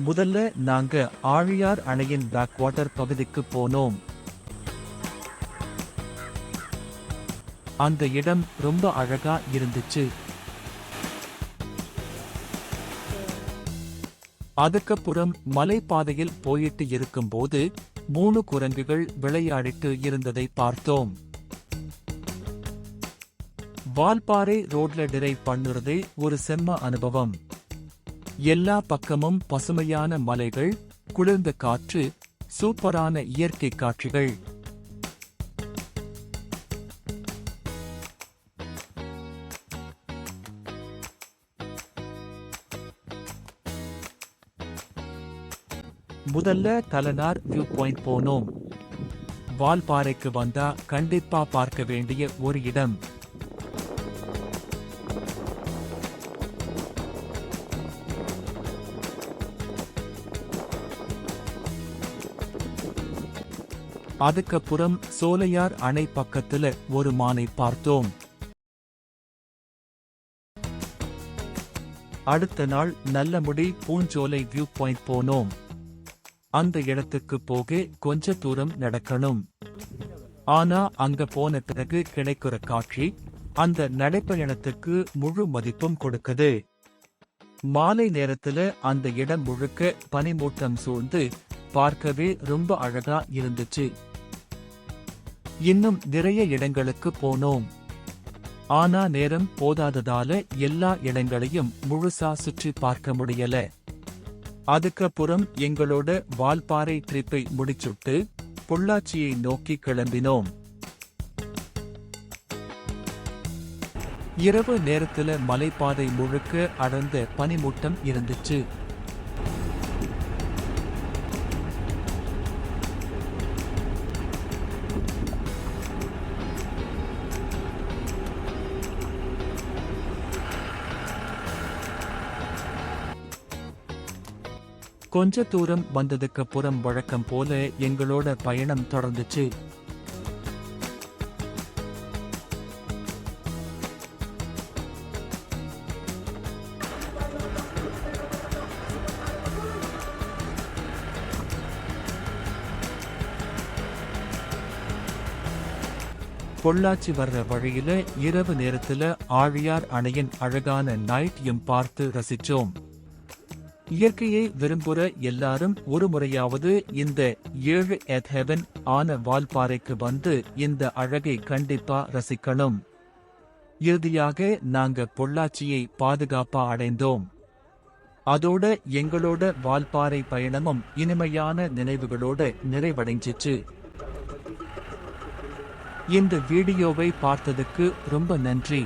முதல்ல நாங்க ஆழியார் அணையின் பேக் வாட்டர் பகுதிக்கு போனோம். அந்த இடம் ரொம்ப அழகா இருந்துச்சு. அதுக்கப்புறம் மலைப்பாதையில் போயிட்டு இருக்கும்போது 3 குரங்குகள் விளையாடிட்டு இருந்ததை பார்த்தோம். வால்பாறை ரோட்ல டிரைவ் பண்ணுறதே ஒரு செம்ம அனுபவம். எல்லா பக்கமும் பசுமையான மலைகள், குளிர்ந்த காற்று, சூப்பரான இயற்கை காட்சிகள். முதல்ல கலனார் வியூ பாயிண்ட் போனோம். வால்பாறைக்கு வந்தா கண்டிப்பா பார்க்க வேண்டிய ஒரு இடம். அதுக்கப்புறம் சோலையார் அணை பக்கத்துல ஒரு மானை பார்த்தோம். அடுத்த நாள் நல்லமுடி பூஞ்சோலை வியூ பாயிண்ட் போனோம். அந்த இடத்துக்கு போக கொஞ்ச தூரம் நடக்கணும். ஆனா அங்க போன பிறகு கிடைக்கிற காட்சி அந்த நடைப்பயணத்துக்கு முழு மதிப்பும் கொடுக்குது. மாலை நேரத்துல அந்த இடம் முழுக்க பனிமூட்டம் சூழ்ந்து பார்க்கவே ரொம்ப அழகா இருந்துச்சு. இன்னும் நிறைய இடங்களுக்கு போனோம். ஆனா நேரம் போதாததால எல்லா இடங்களையும் முழுசா சுற்றி பார்க்க முடியல. அதுக்கப்புறம் எங்களோட வால்பாறை ட்ரிப்பை முடிச்சுட்டு பொள்ளாச்சியை நோக்கி கிளம்பினோம். இரவு நேரத்துல மலைப்பாதை முழுக்க அடர்ந்த பனிமூட்டம் இருந்துச்சு. கொஞ்ச தூரம் வந்ததுக்கு அப்புறம் வழக்கம் போல எங்களோட பயணம் தொடர்ந்துச்சு. பொள்ளாச்சி வர்ற வழியில இரவு நேரத்துல ஆழியார் அணையின் அழகான நைட்டையும் பார்த்து ரசிச்சோம். இயற்கையை விரும்புற எல்லாரும் ஒரு முறையாவது இந்த 7 at heaven ஆன வால்பாறைக்கு வந்து இந்த அழகை கண்டிப்பா ரசிக்கணும். இறுதியாக நாங்க பொள்ளாச்சியை பாதுகாப்பா அடைந்தோம். அதோட எங்களோட வால்பாறை பயணமும் இனிமையான நினைவுகளோட நிறைவடைஞ்சிச்சு. இந்த வீடியோவை பார்த்ததுக்கு ரொம்ப நன்றி.